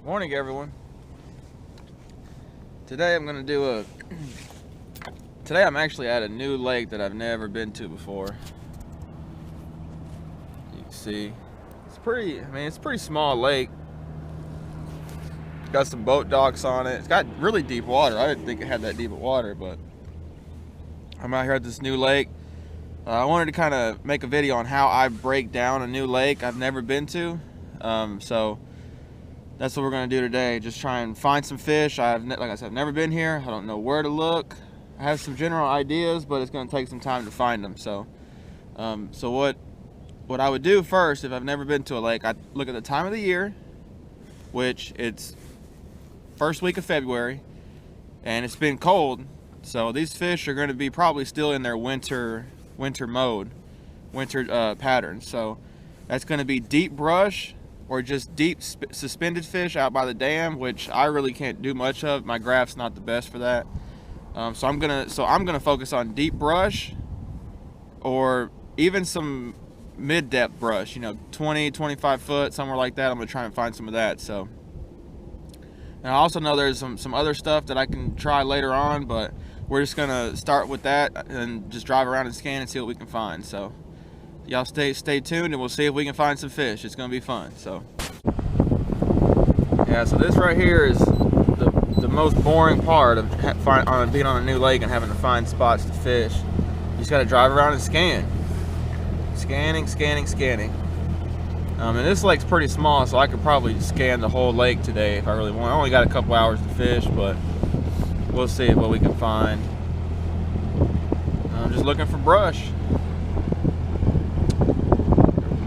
Morning, everyone. Today I'm actually at a new lake that I've never been to before. You can see it's a pretty small lake. Got some boat docks on it. It's got really deep water. I didn't think it had that deep of water, but I'm out here at this new lake. I wanted to kind of make a video on how I break down a new lake I've never been to. So that's what we're gonna do today. Just try and find some fish. Like I said, I've never been here. I don't know where to look. I have some general ideas, but it's gonna take some time to find them. So, what I would do first, if I've never been to a lake, I'd look at the time of the year, which it's first week of February, and it's been cold. So these fish are gonna be probably still in their winter mode, pattern. So that's gonna be deep brush, or just deep suspended fish out by the dam, which I really can't do much of. My graph's not the best for that. So I'm gonna focus on deep brush, or even some mid-depth brush, 20, 25 foot, somewhere like that. I'm gonna try and find some of that. So, and I also know there's some other stuff that I can try later on, but we're just gonna start with that and just drive around and scan and see what we can find. So y'all stay tuned, and we'll see if we can find some fish. It's gonna be fun. So yeah, so this right here is the most boring part of being on a new lake and having to find spots to fish. You just gotta drive around and scanning. And this lake's pretty small, so I could probably scan the whole lake today if I really want. I only got a couple hours to fish, but we'll see what we can find. I'm just looking for brush.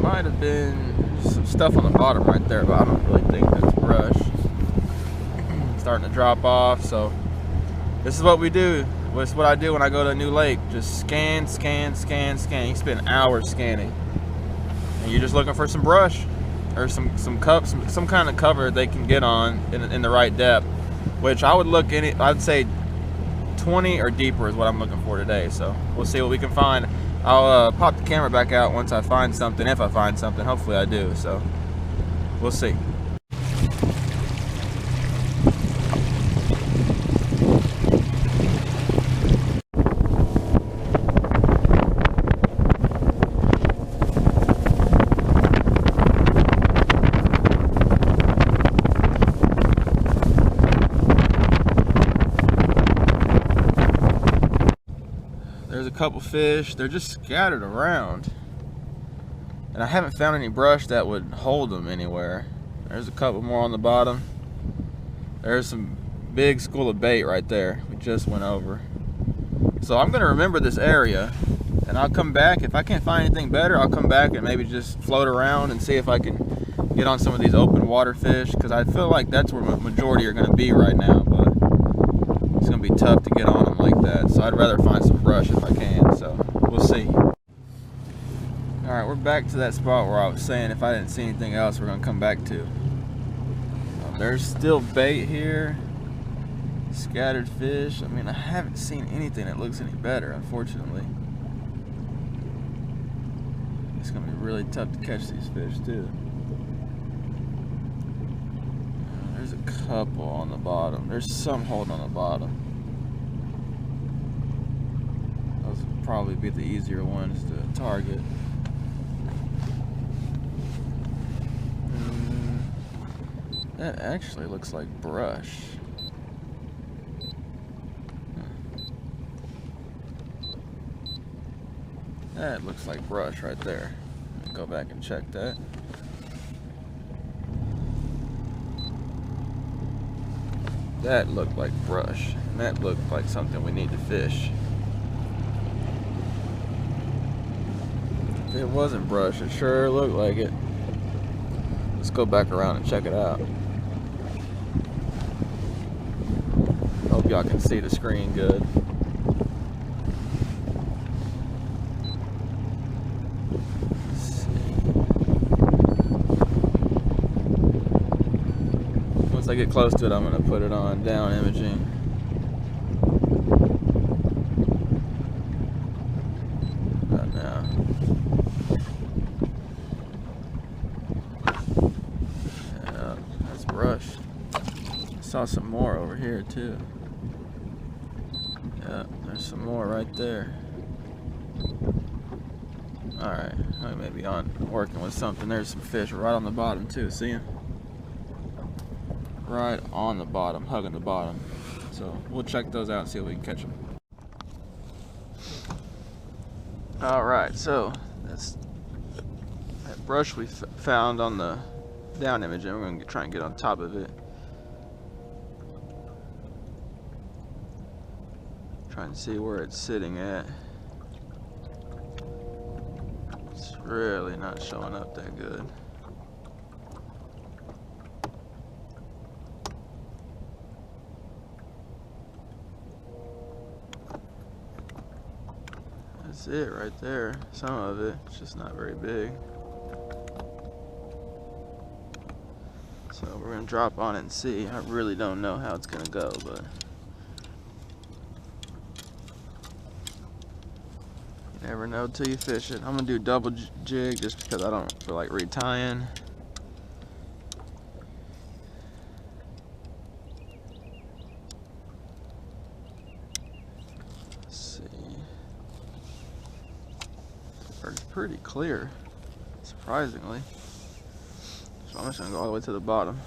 Might have been some stuff on the bottom right there, but I don't really think that's brush. Starting to drop off. So this is what we do. This is what I do when I go to a new lake. Just scan. You spend hours scanning, and you're just looking for some brush or some kind of cover they can get on in the right depth. Which I'd say 20 or deeper is what I'm looking for today. So we'll see what we can find. I'll pop the camera back out once I find something, if I find something. Hopefully I do, so we'll see. There's a couple fish. They're just scattered around, and I haven't found any brush that would hold them anywhere. There's a couple more on the bottom. There's some big school of bait right there we just went over. So I'm gonna remember this area, and I'll come back. If I can't find anything better, I'll come back and maybe just float around and see if I can get on some of these open water fish, because I feel like that's where the majority are gonna be right now, but it's gonna be tough to get on them like that. So I'd rather find some brush if I can. So we'll see. All right, we're back to that spot where I was saying if I didn't see anything else, we're gonna come back to. There's still bait here, scattered fish. I mean, I haven't seen anything that looks any better, unfortunately. It's gonna be really tough to catch these fish too. There's a couple on the bottom. There's some holding on the bottom. Those would probably be the easier ones to target. That actually looks like brush. That looks like brush right there. Let me go back and check that. That looked like brush, and that looked like something we need to fish. If it wasn't brush, it sure looked like it. Let's go back around and check it out. Hope y'all can see the screen good. Let's see. Once I get close to it, I'm going to put it on down imaging. Not now. Yep, that's brush. I saw some more over here too. Yep, there's some more right there. Alright, I may be on working with something. There's some fish right on the bottom too, see them? Right on the bottom, hugging the bottom. So we'll check those out and see if we can catch them. Alright, so that's that brush we found on the down image, and we're going to try and get on top of it. Try and see where it's sitting at. It's really not showing up that good. That's it right there. Some of it, it's just not very big. So we're gonna drop on it and see. I really don't know how it's gonna go, but you never know till you fish it. I'm gonna do double jig just because I don't feel like retying. Let's see. It's pretty clear, surprisingly. So I'm just gonna go all the way to the bottom.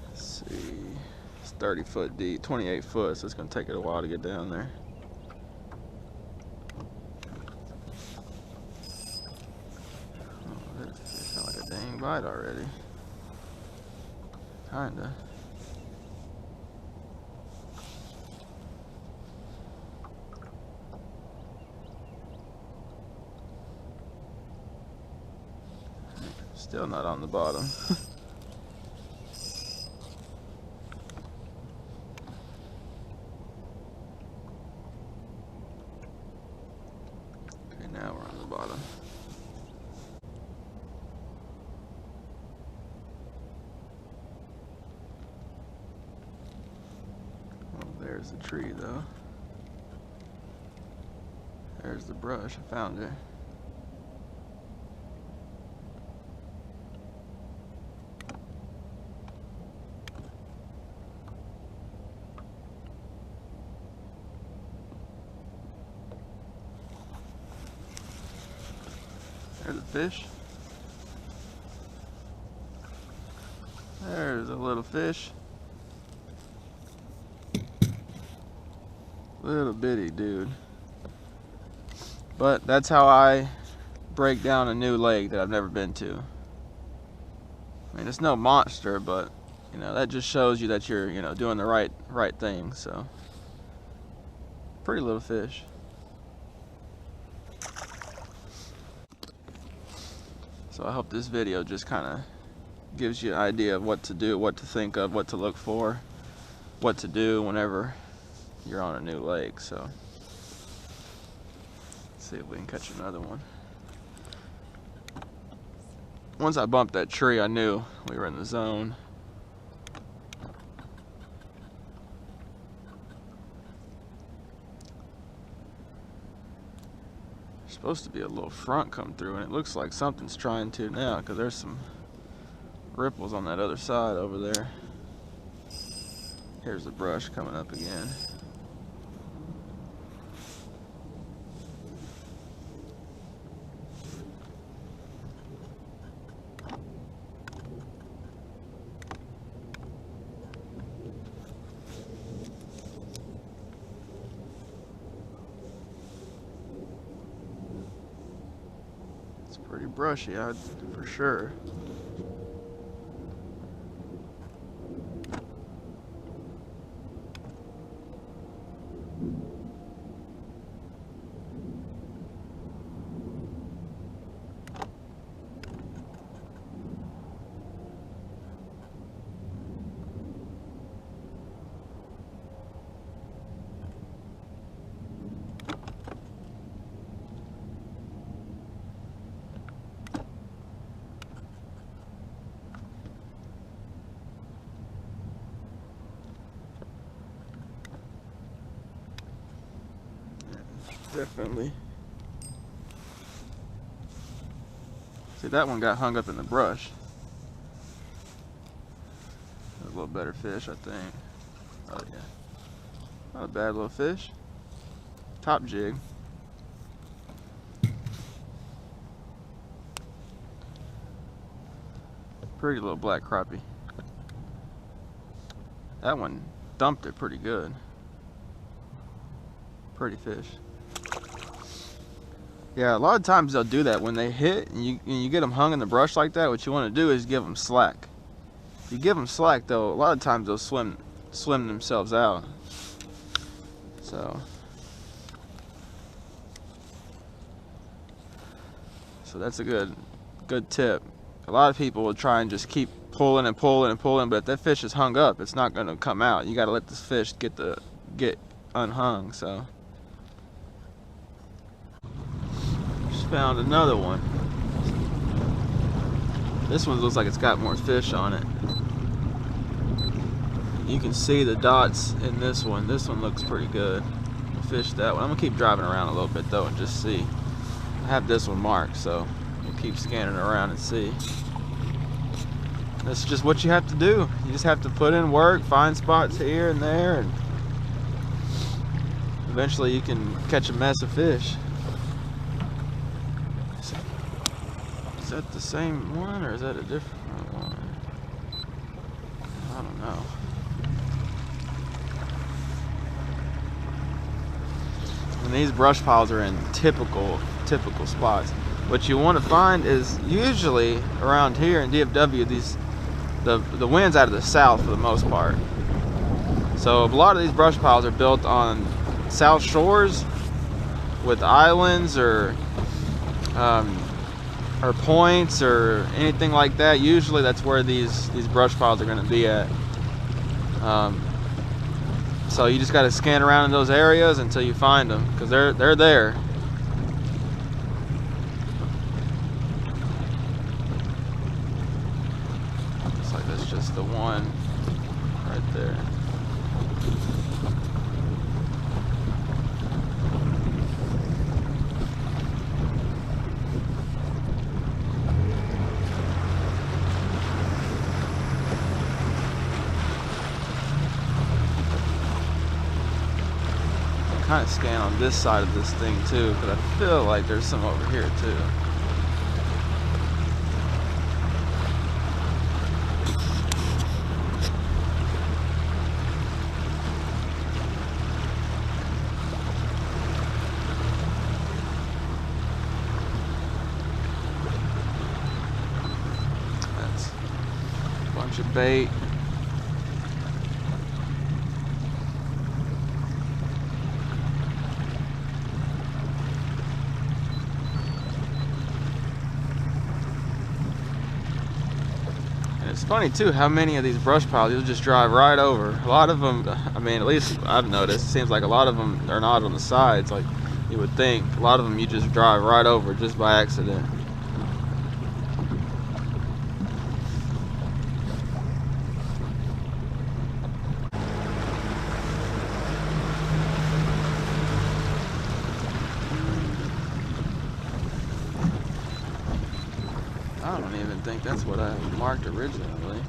Let's see, it's 30 foot deep, 28 foot, so it's gonna take it a while to get down there. Oh, that fish got like a dang bite already. Kinda. Still not on the bottom. Okay, now we're on the bottom. Oh, there's the tree though. There's the brush, I found it. There's a fish. There's a little fish. Little bitty dude. But that's how I break down a new lake that I've never been to. I mean, it's no monster, but you know, that just shows you that you're, you know, doing the right thing. So pretty little fish. So I hope this video just kind of gives you an idea of what to do, what to think of, what to look for, what to do whenever you're on a new lake. So let's see if we can catch another one. Once I bumped that tree, I knew we were in the zone. Supposed to be a little front come through, and it looks like something's trying to now, because there's some ripples on that other side over there. Here's the brush coming up again. Pretty brushy, for sure. Definitely. See, that one got hung up in the brush. A little better fish, I think. Oh yeah. Not a bad little fish. Top jig. Pretty little black crappie. That one dumped it pretty good. Pretty fish. Yeah, a lot of times they'll do that when they hit and you get them hung in the brush like that. What you want to do is give them slack. If you give them slack, though, a lot of times they'll swim themselves out. So that's a good tip. A lot of people will try and just keep pulling and pulling and pulling, but if that fish is hung up, it's not going to come out. You got to let this fish get unhung. So just found another one. This one looks like it's got more fish on it. You can see the dots in this one. This one looks pretty good. I'll fish that one. I'm gonna keep driving around a little bit though and just see. I have this one marked, so we'll keep scanning around and see. That's just what you have to do. You just have to put in work, find spots here and there, and eventually you can catch a mess of fish. Is that the same one or is that a different one? I don't know. And these brush piles are in typical spots. What you want to find is usually around here in DFW, the wind's out of the south for the most part. So a lot of these brush piles are built on south shores with islands or points or anything like that. Usually that's where these brush piles are going to be at. So you just got to scan around in those areas until you find them, because they're there. Looks like that's just the one right there. Kind of scan on this side of this thing too, because I feel like there's some over here too. That's a bunch of bait. It's funny too how many of these brush piles you'll just drive right over. A lot of them, I mean, at least I've noticed, it seems like a lot of them are not on the sides like you would think. A lot of them you just drive right over just by accident. I don't even think that's what I marked originally.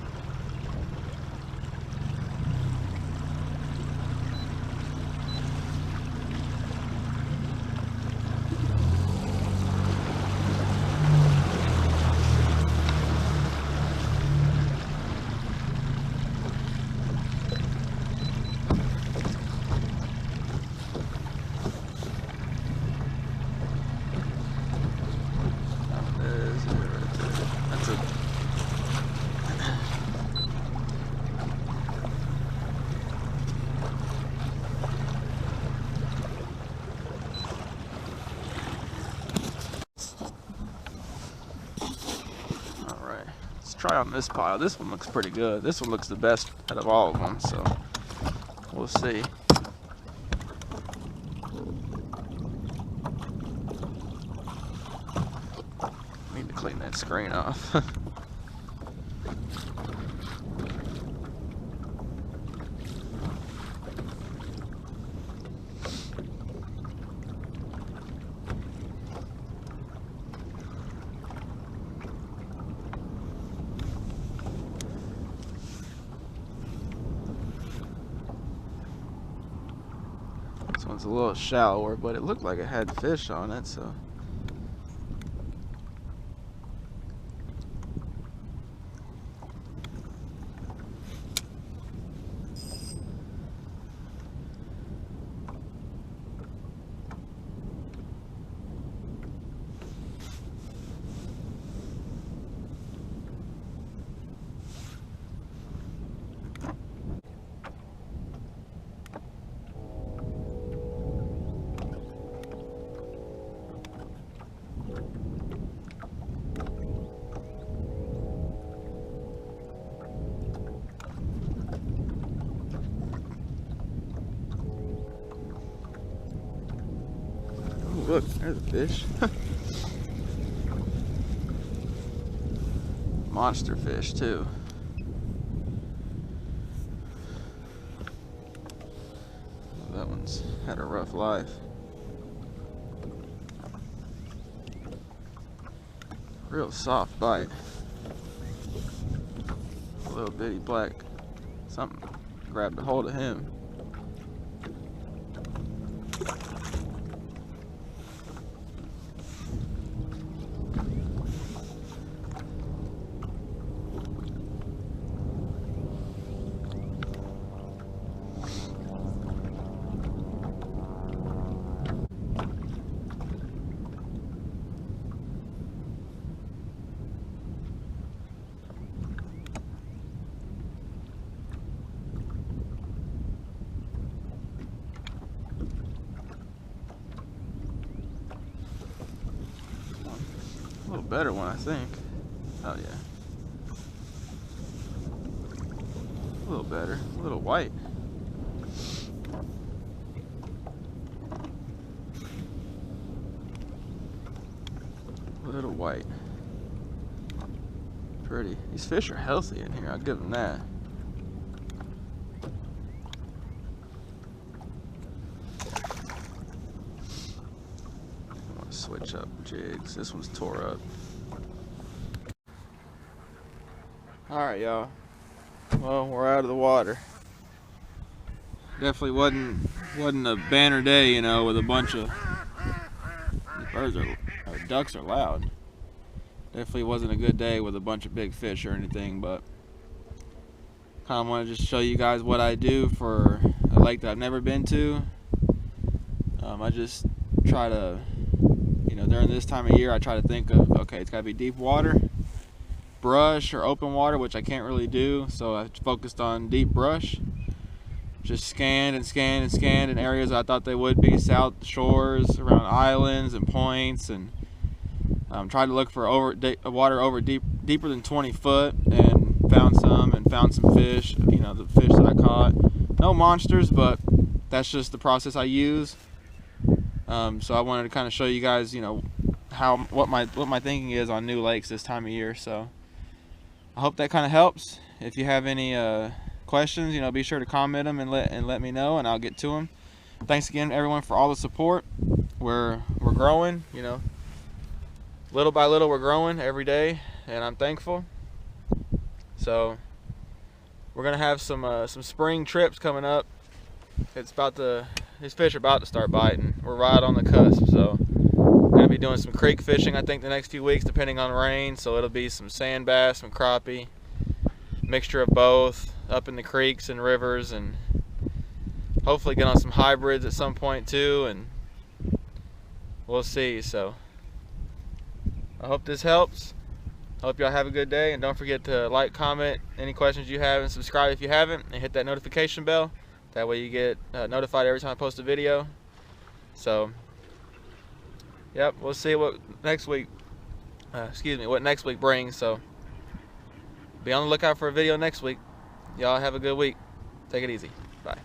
Try on this pile. This one looks pretty good. This one looks the best out of all of them, so we'll see. Need to clean that screen off. one's a little shallower, but it looked like it had fish on it, so. Look, there's a fish. Monster fish too. That one's had a rough life. Real soft bite. A little bitty black something grabbed a hold of him. A little better one, I think. Oh yeah. A little better. A little white. A little white. Pretty. These fish are healthy in here, I'll give them that. Switch up jigs. This one's tore up. Alright, y'all. Well, we're out of the water. Definitely wasn't a banner day, you know, with a bunch of ducks are loud. Definitely wasn't a good day with a bunch of big fish or anything, but kind of want to just show you guys what I do for a lake that I've never been to. I just try to, you know, during this time of year, I try to think of, okay, it's got to be deep water, brush, or open water, which I can't really do, so I focused on deep brush. Just scanned and scanned and scanned in areas I thought they would be, south shores, around islands and points, and tried to look for water deeper than 20 foot, and found some fish, you know, the fish that I caught. No monsters, but that's just the process I use. So I wanted to kind of show you guys, you know, what my thinking is on new lakes this time of year. So I hope that kind of helps. If you have any questions, you know, be sure to comment them and let me know, and I'll get to them. Thanks again, everyone, for all the support. We're growing, you know, little by little. We're growing every day, and I'm thankful. So we're gonna have some spring trips coming up. These fish are about to start biting. We're right on the cusp, so we're gonna be doing some creek fishing, I think, the next few weeks, depending on rain. So it'll be some sand bass, some crappie, mixture of both, up in the creeks and rivers, and hopefully get on some hybrids at some point too, and we'll see. So I hope this helps. Hope y'all have a good day, and don't forget to like, comment any questions you have, and subscribe if you haven't, and hit that notification bell. That way you get notified every time I post a video. So, yep, we'll see what next week brings. So, be on the lookout for a video next week. Y'all have a good week. Take it easy. Bye.